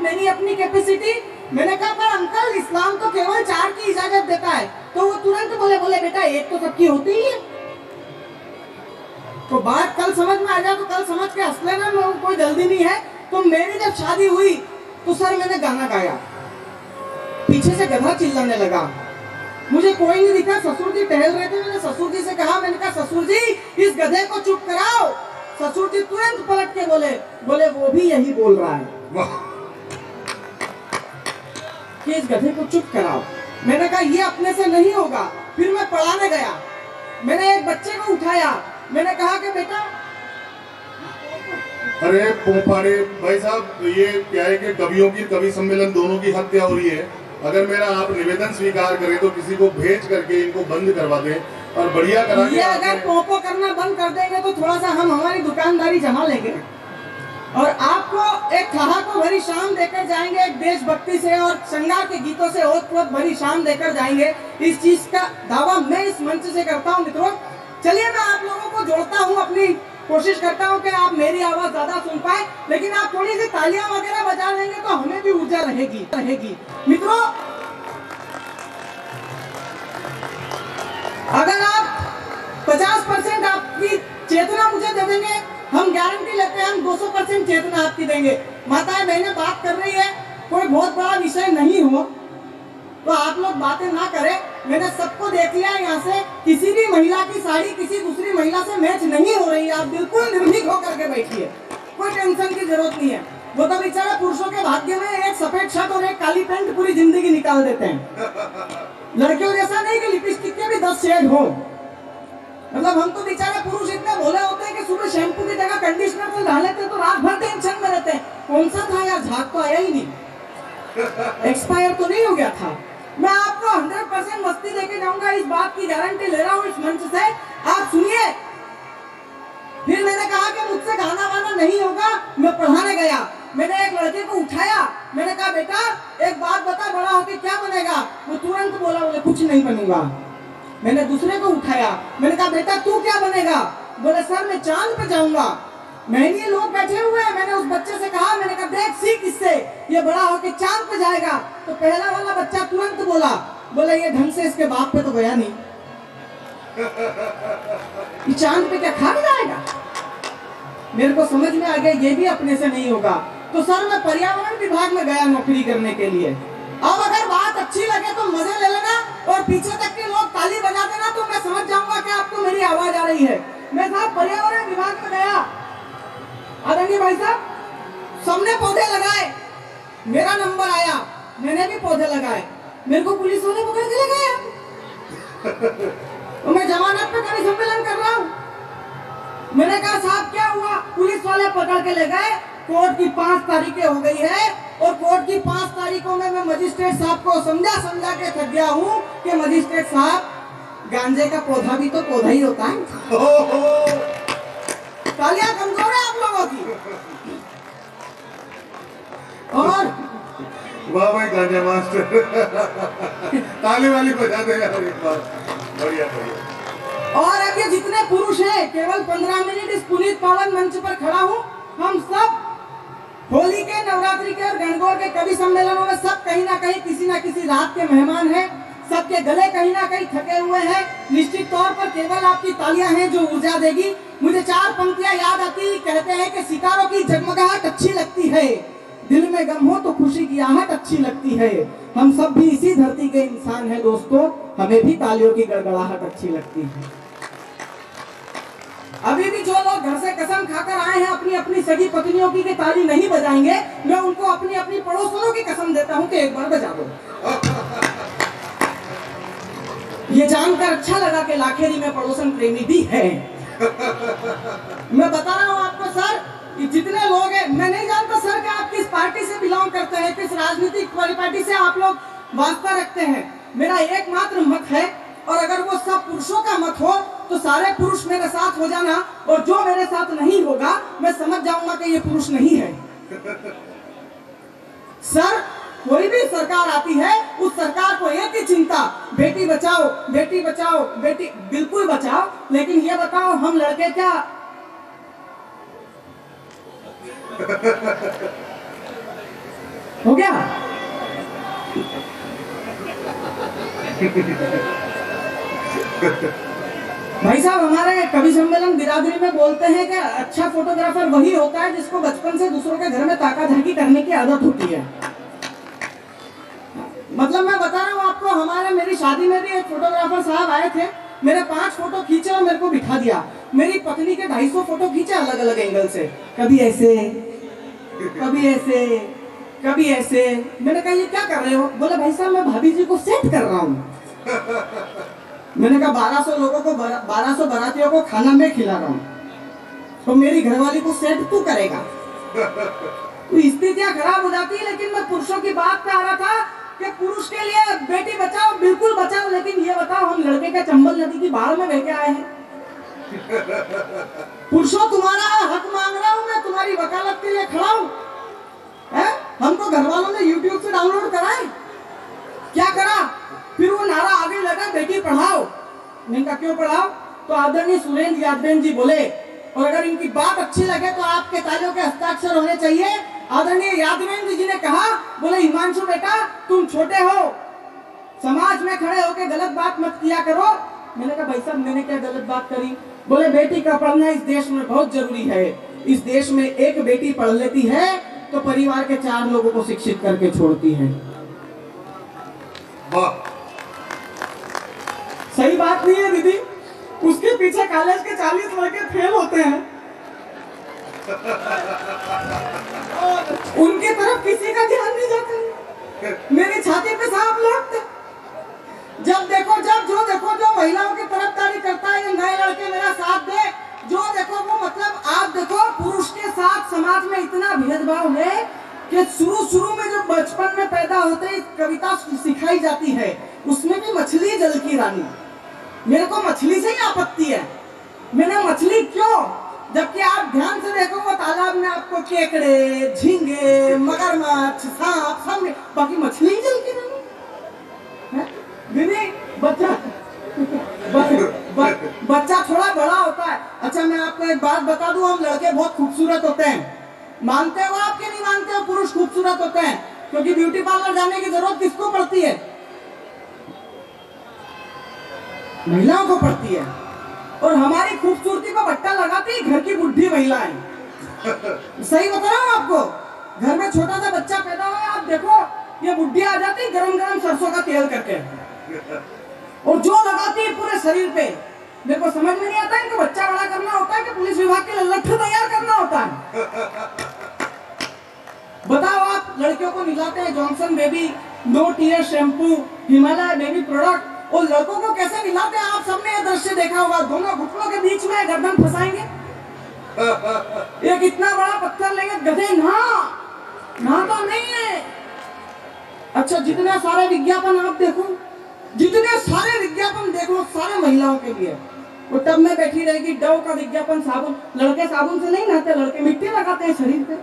मेरी अपनी कैपेसिटी। मैंने कहा पर अंकल इस्लाम तो केवल 4 की इजाजत देता है। तो वो तुरंत बोले बेटा एक तो सबकी होती ही है। तो बात कल समझ में आ जाए तो कल समझ के हंस लेना, कोई जल्दी नहीं है। तो मेरी जब शादी हुई तो सर मैंने गाना गाया, पीछे से गधा चिल्लाने लगा, मुझे कोई नहीं दिखा, ससुर जी टहल रहे थे। मैंने ससुर जी से कहा, मैंने कहा ससुर जी इस गधे को चुप कराओ। ससुर जी तुरंत पलट के बोले वो भी यही बोल रहा है कि इस गधे को चुप कराओ। मैंने कहा ये अपने से नहीं होगा। फिर मैं पढ़ाने गया, मैंने एक बच्चे को उठाया, मैंने कहा कि बेटा, अरे पोपाड़े भाई साहब, ये क्या है कि कवियों की कवि सम्मेलन दोनों की हत्या हो रही है। अगर मेरा आप निवेदन स्वीकार करें तो किसी को भेज करके इनको बंद करवा दें और बढ़िया करा के। ये अगर पोपो करना बंद कर देंगे तो थोड़ा सा हम हमारी दुकानदारी जमा लेंगे और आपको एक ठहाको भरी शाम देकर जाएंगे, एक देशभक्ति से और श्रृंगार के गीतों से ओत-प्रोत भरी शाम देकर जाएंगे। इस चीज का दावा मैं इस मंच से करता हूँ। मित्रों चलिए मैं आप लोगों को जोड़ता हूँ, अपनी कोशिश करता हूँ कि आप मेरी आवाज ज्यादा सुन पाए, लेकिन आप थोड़ी सी तालियां वगैरह बजा लेंगे तो हमें भी ऊर्जा रहेगी। मित्रों अगर आप 50% आपकी चेतना मुझे दे देंगे, हम गारंटी लेते हैं हम 200% चेतना आपकी देंगे। माताएं बहनें बात कर रही है, कोई बहुत बड़ा विषय नहीं हो तो आप लोग बातें ना करें। मैंने सबको देख लिया यहाँ से, किसी भी महिला की साड़ी किसी दूसरी महिला से मैच नहीं हो रही है। आप बिल्कुल निर्भीक होकर के बैठिए, कोई टेंशन की जरूरत नहीं है। वो तो बेचारा पुरुषों के भाग्य में एक सफेद शर्ट और एक काली पैंट पूरी जिंदगी निकाल देते हैं। लड़कियों जैसा नहीं कि लिपस्टिक के भी 10 शेड हो। मतलब हम तो बेचारे पुरुष इतने भोले होते हैं कि सुबह शैम्पू की जगह कंडीशनर से नहा लेते हैं तो रात भर टेंशन में रहते हैं, कौन सा था यार, झाग तो आया ही नहीं, एक्सपायर तो नहीं हो गया था। मैं आपको 100% मस्ती देके जाऊंगा, इस बात की गारंटी ले रहा हूँ इस मंच से, आप सुनिए। फिर मैंने कहा कि मुझसे गाना वाना नहीं होगा, मैं पढ़ाने गया, मैंने एक लड़के को उठाया, मैंने कहा बेटा एक बात बता, बड़ा होके क्या बनेगा? वो तुरंत बोले कुछ नहीं बनूंगा। मैंने दूसरे को उठाया, मैंने कहा बेटा तू क्या बनेगा? बोले सर मैं चांद पे जाऊंगा। मैंने लोग बैठे हुए हैं, मैंने उस बच्चे से कहा, मैंने कहा देख सीख इससे, ये बड़ा होके चांद पे जाएगा। तो पहला वाला बच्चा तुरंत बोले ये ढंग से इसके बाप पे तो गया नहीं, ये चांद पे क्या खा जाएगा? मेरे को समझ में आ गया ये भी अपने से नहीं होगा। तो सर मैं पर्यावरण विभाग में गया नौकरी करने के लिए। अब अगर बात अच्छी लगे तो मजे ले लेना और पीछे तक के लोग ताली बजा देना तो मैं समझ जाऊंगा कि आपको मेरी आवाज आ रही है। मैं साहब पर्यावरण विभाग में गया, आदरणीय भाई साहब सबने पौधे लगाए, मेरा नंबर आया, मैंने भी पौधे लगाए, मेरे को पुलिस वाले पकड़ के ले गए। तो मैं जमानत पे कवि सम्मेलन कर रहा हूँ। मैंने कहा साहब क्या हुआ? पुलिस वाले पकड़ के ले गए, कोर्ट की 5 तारीखें हो गई है और कोर्ट की 5 तारीखों में मैं मजिस्ट्रेट साहब को समझा के थक गया हूँ कि मजिस्ट्रेट साहब गांजे का पौधा भी तो पौधा ही होता है। तालियां कमजोर है आप लोगों की। और वाह भाई गांजा मास्टर, ताली वाली बजा दे यार एक बार, बढ़िया बढ़िया। और अब ये जितने पुरुष हैं, केवल 15 मिनट इस पुनीत पावन मंच पर खड़ा हूँ, हम सब होली के, नवरात्रि के और गणगौर के कवि सम्मेलनों में सब कहीं ना कहीं किसी ना किसी रात के मेहमान हैं, सबके गले कहीं ना कहीं थके हुए हैं। निश्चित तौर पर केवल आपकी तालियां हैं जो ऊर्जा देगी। मुझे 4 पंक्तियां याद आती, कहते हैं कि सितारों की जगमगाहट अच्छी लगती है, दिल में गम हो तो खुशी की आहट अच्छी लगती है, हम सब भी इसी धरती के इंसान हैं दोस्तों, हमें भी तालियों की गड़गड़ाहट अच्छी लगती है। अभी भी जो लोग घर से कसम खाकर आए हैं अपनी अपनी सगी पत्नियों की कि ताली नहीं बजाएंगे, मैं उनको अपनी अपनी पड़ोसनों की कसम देता हूं कि एक बार बजा दो। ये जानकर अच्छा लगा कि लाखेरी में पड़ोसन प्रेमी भी है। मैं बता रहा हूं आपको सर, जितने लोग हैं, मैं नहीं जानता सर कि आप किस पार्टी से बिलोंग करते हैं, किस राजनीतिक पार्टी से आप लोग वास्ता रखते हैं। मेरा एकमात्र मत है और अगर वो सब पुरुषों का मत हो तो सारे पुरुष मेरे साथ हो जाना, और जो मेरे साथ नहीं होगा मैं समझ जाऊंगा कि ये पुरुष नहीं है। सर कोई भी सरकार आती है, उस सरकार को एक ही चिंता, बेटी बचाओ बेटी बचाओ, बेटी बिल्कुल बचाओ, लेकिन ये बताओ हम लड़के क्या हो गया? भाई साहब, हमारे कवि सम्मेलन बिरादरी में बोलते हैं कि अच्छा फोटोग्राफर वही होता है जिसको बचपन से दूसरों के घर में ताका झांकी करने की आदत होती है। मतलब मैं बता रहा हूँ आपको, हमारे मेरी शादी में भी एक फोटोग्राफर साहब आए थे, मेरे 5 फोटो खींचे और मेरे को बिठा दिया। मेरी पत्नी के 250 फोटो खींचे अलग अलग एंगल से, कभी ऐसे, कभी ऐसे, कभी ऐसे। मैंने कहा ये क्या कर रहे हो? बोले भाई साहब मैं भाभी जी को सेट कर रहा हूँ। मैंने कहा 1200 लोगों को 1200 बारातियों को खाना मैं खिला रहा हूँ, तो मेरी घरवाली को सेट तू करेगा। तो स्थितियां खराब हो जाती है। लेकिन मैं पुरुषों की बात पे आ रहा था कि पुरुष के लिए बेटी बचाओ, बिल्कुल बचाओ, लेकिन ये बताओ हम लड़के के चंबल नदी की बाढ़ में बह के आए हैं। पुरुषों तुम्हारा हक मांग रहा हूं मैं, तुम्हारी वकालत के लिए खड़ा हूं। हमको घर वालों ने YouTube से डाउनलोड कराए, क्या करा? फिर वो नारा आगे लगा बेटी पढ़ाओ। मैंने कहा क्यों पढ़ाओ? तो आदरणीय सुरेंद्र यादव जी बोले, और अगर इनकी बात अच्छी लगे तो आपके तालियों के हस्ताक्षर होने चाहिए। आदरणीय यादवेंद्र जी ने कहा, बोले हिमांशु बेटा तुम छोटे हो, समाज में खड़े होकर गलत बात मत किया करो। मैंने कहा भाई साहब मैंने क्या गलत बात करी? बोले बेटी का पढ़ना इस देश में बहुत जरूरी है। इस देश में एक बेटी पढ़ लेती है तो परिवार के 4 लोगों को शिक्षित करके छोड़ती है। सही बात नहीं है दीदी? उसके पीछे कॉलेज के 40 लड़के फेल होते हैं, उनकी तरफ किसी का ध्यान नहीं जाता। मेरी छाती पे सांप लौटते। जब देखो जो महिलाओं की तरफदारी करता है, ये नए लड़के मेरा साथ दे, जो देखो वो, मतलब आप देखो पुरुष के साथ समाज में इतना भेदभाव है कि शुरू में जो बचपन में पैदा होते ही कविता सिखाई जाती है, उसमें भी मछली जल की रानी। मेरे को मछली से ही आपत्ति है। मैंने मछली क्यों? जबकि आप ध्यान से देखो वो तालाब में आपको केकड़े, झींगे, मगरमच्छ, सांप सब, बाकी मछली जल की रानी। दीदी बच्चा थोड़ा बड़ा होता है। अच्छा मैं आपको एक बात बता दूं, हम लड़के बहुत खूबसूरत होते हैं। मानते हो आप कि नहीं मानते हो? पुरुष खूबसूरत होते हैं, क्योंकि ब्यूटी पार्लर जाने की जरूरत किसको पड़ती है? महिलाओं को पड़ती है। और हमारी खूबसूरती को बट्टा लगाती घर की बुढ़ी महिलाएं। सही बता रहा हूं आपको। घर में छोटा सा बच्चा पैदा हुआ, आप देखो ये बुढ़ी आ जाती गरम गरम सरसों का तेल करके, और जो लगाती है पूरे शरीर पे। मेरे को समझ में नहीं आता इनको बच्चा बड़ा करना होता है कि पुलिस विभाग के लिए लट्ठू तैयार करना होता है। बताओ, आप लड़कियों को मिलाते हैं Johnson baby, no tear shampoo, Himalaya baby product, और लड़कों को कैसे मिलाते हैं? आप सबने ये दृश्य देखा होगा, दोनों घुटनों के बीच में गर्दन फंसाएंगे, एक इतना बड़ा पत्थर लेंगे, गधे ना तो नहीं है। अच्छा जितने सारे विज्ञापन आप देखो, जितने सारे विज्ञापन देख लो, सारे महिलाओं के लिए। वो टब में बैठी रहेगी, डव का विज्ञापन, साबुन। लड़के साबुन से नहीं नहाते, लड़के मिट्टी लगाते हैं शरीर पे।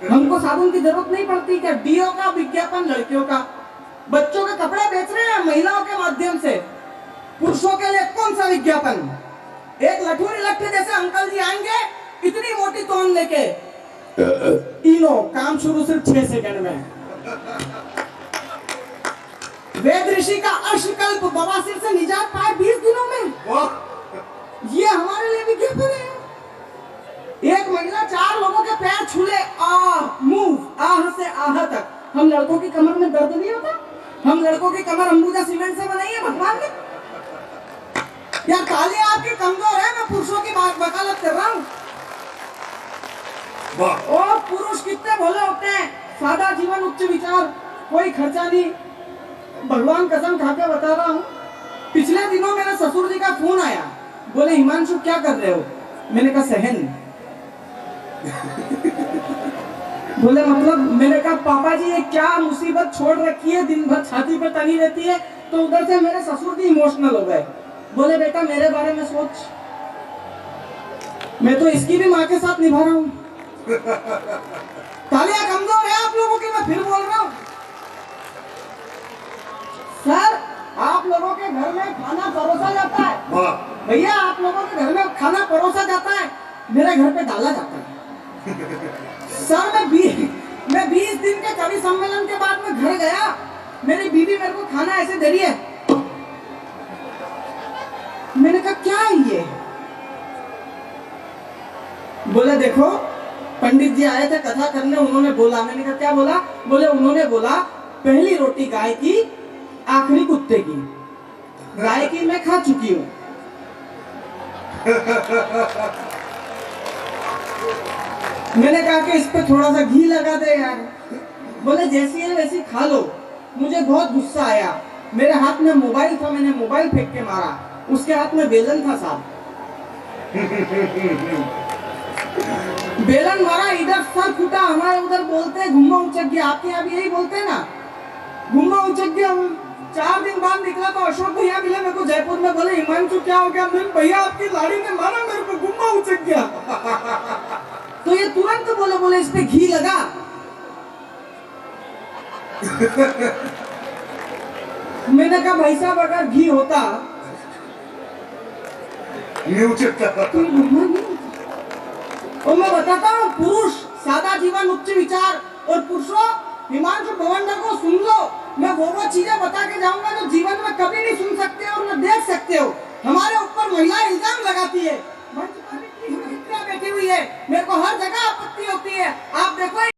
हमको साबुन की जरूरत नहीं पड़ती। क्या डीओ का विज्ञापन लड़कियों का। बच्चों के कपड़े बेच रहे हैं महिलाओं के माध्यम से। पुरुषों के लिए कौन सा विज्ञापन? एक लठोरी लट्ठे जैसे अंकल जी आएंगे इतनी मोटी तोन लेके, इनो काम शुरू सिर्फ 6 सेकंड में। वेद ऋषि का अश्वकल्प बवासीर से निजात पाए 20 दिनों में। ये हमारे लिए विज्ञापन है। एक महिला 4 लोगों के पैर छूले, आह से आह तक। हम लड़कों की कमर में दर्द नहीं होता? हम लड़कों की कमर अंबुजा सीमेंट से बनाई है भगवान ने? यार ताली आपकी कमजोर है, मैं पुरुषों की वकालत कर रहा हूँ। और पुरुष कितने भोले होते हैं, सादा जीवन उच्च विचार, कोई खर्चा नहीं। भगवान कसम खा के बता रहा हूँ, पिछले दिनों मेरे ससुर जी का फोन आया, बोले हिमांशु क्या कर रहे हो? मैंने कहा सहन। बोले मतलब? मैंने कहा पापा जी ये क्या मुसीबत छोड़ रखी है, दिन भर छाती पे तनी रहती है। तो उधर से मेरे ससुर जी इमोशनल हो गए। बोले बेटा मेरे बारे में सोच, मैं तो इसकी भी माँ के साथ निभा रहा हूँ। तालियां कमजोर है आप लोगों की, मैं फिर बोल रहा हूँ। सर आप लोगों के घर में खाना परोसा जाता है, भैया आप लोगों के घर में खाना परोसा जाता है, मेरे घर पे डाला जाता है। सर मैं 20 दिन के कवि सम्मेलन के बाद में घर गया, मेरी बीवी मेरे को खाना ऐसे दे रही है। मैंने कहा क्या है ये? बोले देखो पंडित जी आए थे कथा करने, उन्होंने बोला। मैंने कहा क्या बोला? बोले उन्होंने बोला पहली रोटी गाय की, आखिरी कुत्ते की। गाय की मैं खा चुकी हूं। मैंने कहा कि इस पे थोड़ा सा घी लगा दे यार। बोले जैसी है वैसी खा लो। मुझे बहुत गुस्सा आया। मेरे हाथ में मोबाइल था, मैंने मोबाइल फेंक के मारा। उसके हाथ में बेलन था साहब। बेलन मारा, इधर सर फूटा। हमारे उधर बोलते हैं घुम्मा उचक गया, आपके यहाँ भी यही बोलते हैं ना, घुम्मा उचक गया। 4 दिन बाद निकला तो अशोक भैया मिले मेरे को जयपुर में। बोले हिमांशु क्या हो गया? मैंने भैया आपकी लाड़ी ने मारा मेरे को, घुम्मा उचक गया। तो ये तुरंत बोले इस पे घी लगा। मैंने कहा भाई साहब अगर घी होता तो और मैं बताता हूँ, पुरुष सादा जीवन उच्च विचार, और पुरुषों हिमांशु भवंडर को सुन लो। मैं वो चीजें बता के जाऊंगा जो जीवन में कभी नहीं सुन सकते और न देख सकते हो। हमारे ऊपर महिला इल्जाम लगाती है, मंच पर बैठी हुई है, मेरे को हर जगह आपत्ति होती है। आप देखो